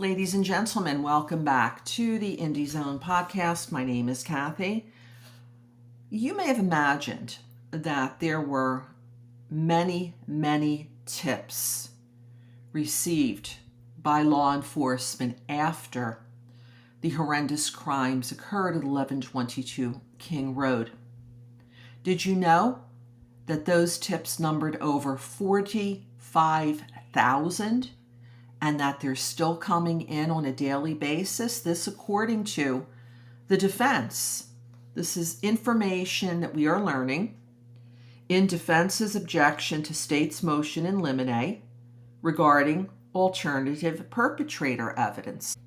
Ladies and gentlemen, welcome back to the Indie Zone podcast. My name is Kathy. You may have imagined that there were many tips received by law enforcement after the horrendous crimes occurred at 1122 King Road. Did you know that those tips numbered over 45,000? And that they're still coming in on a daily basis? This according to the defense. This is information that we are learning in defense's objection to state's motion in limine regarding alternative perpetrator evidence.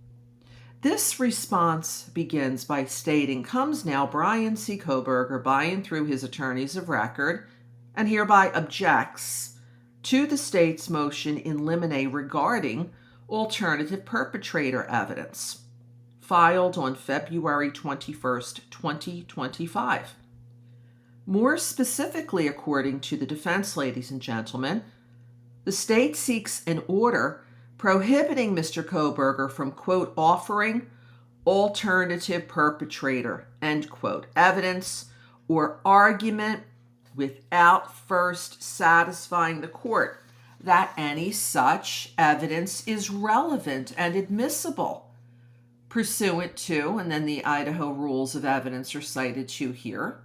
This response begins by stating, comes now Brian C. Kohberger by and through his attorneys of record and hereby objects to the state's motion in limine regarding alternative perpetrator evidence, filed on February 21st, 2025. More specifically, according to the defense, ladies and gentlemen, the state seeks an order prohibiting Mr. Kohberger from, quote, offering alternative perpetrator, end quote, evidence or argument without first satisfying the court that any such evidence is relevant and admissible pursuant to, and then the Idaho rules of evidence are cited to here.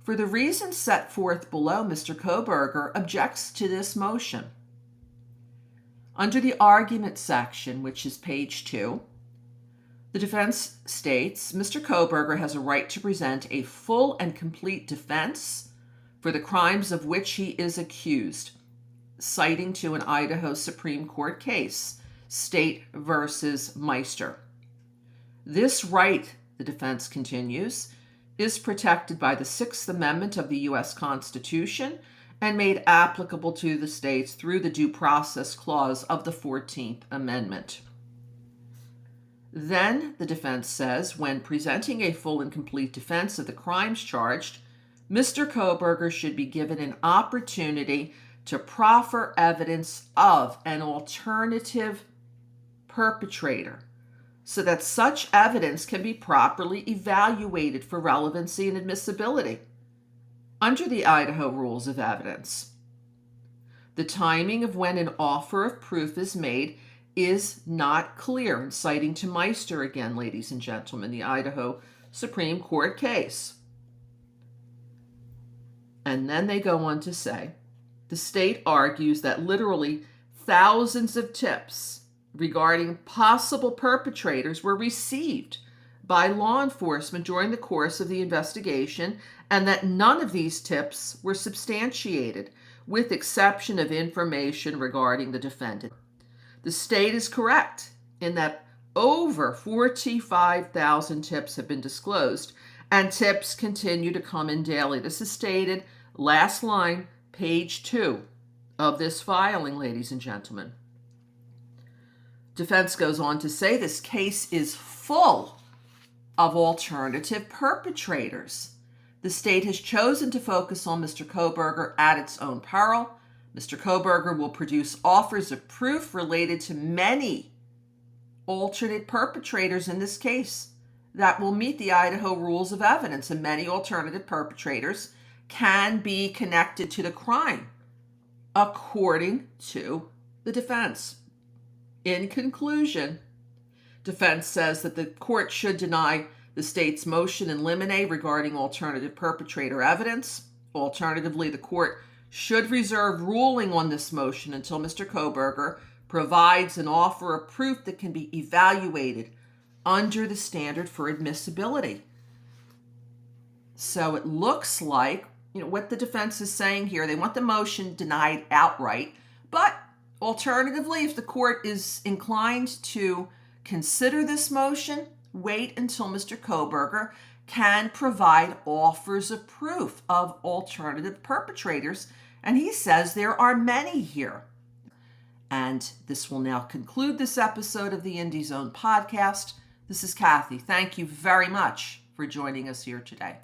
For the reasons set forth below, Mr. Kohberger objects to this motion. Under the argument section, which is page 2, the defense states Mr. Kohberger has a right to present a full and complete defense for the crimes of which he is accused, citing to an Idaho Supreme Court case, State versus Meister. This right, the defense continues, is protected by the Sixth Amendment of the U.S. Constitution and made applicable to the states through the Due Process Clause of the 14th Amendment. Then, the defense says, when presenting a full and complete defense of the crimes charged, Mr. Kohberger should be given an opportunity to proffer evidence of an alternative perpetrator so that such evidence can be properly evaluated for relevancy and admissibility under the Idaho rules of evidence. The timing of when an offer of proof is made is not clear, and citing to Meister again, ladies and gentlemen, the Idaho Supreme Court case. And then they go on to say, the state argues that literally thousands of tips regarding possible perpetrators were received by law enforcement during the course of the investigation, and that none of these tips were substantiated, with exception of information regarding the defendant. The state is correct in that over 45,000 tips have been disclosed, and tips continue to come in daily. This is stated, last line, page 2 of this filing, ladies and gentlemen. Defense goes on to say this case is full of alternative perpetrators. The state has chosen to focus on Mr. Kohberger at its own peril. Mr. Kohberger will produce offers of proof related to many alternate perpetrators in this case that will meet the Idaho rules of evidence, and many alternative perpetrators can be connected to the crime, according to the defense. In conclusion, defense says that the court should deny the state's motion in limine regarding alternative perpetrator evidence. Alternatively, the court should reserve ruling on this motion until Mr. Kohberger provides an offer of proof that can be evaluated under the standard for admissibility. So it looks like, what the defense is saying here, they want the motion denied outright, but alternatively, if the court is inclined to consider this motion, wait until Mr. Kohberger can provide offers of proof of alternative perpetrators, and he says there are many here. And this will now conclude this episode of the Indie Zone podcast. This is Kathy. Thank you very much for joining us here today.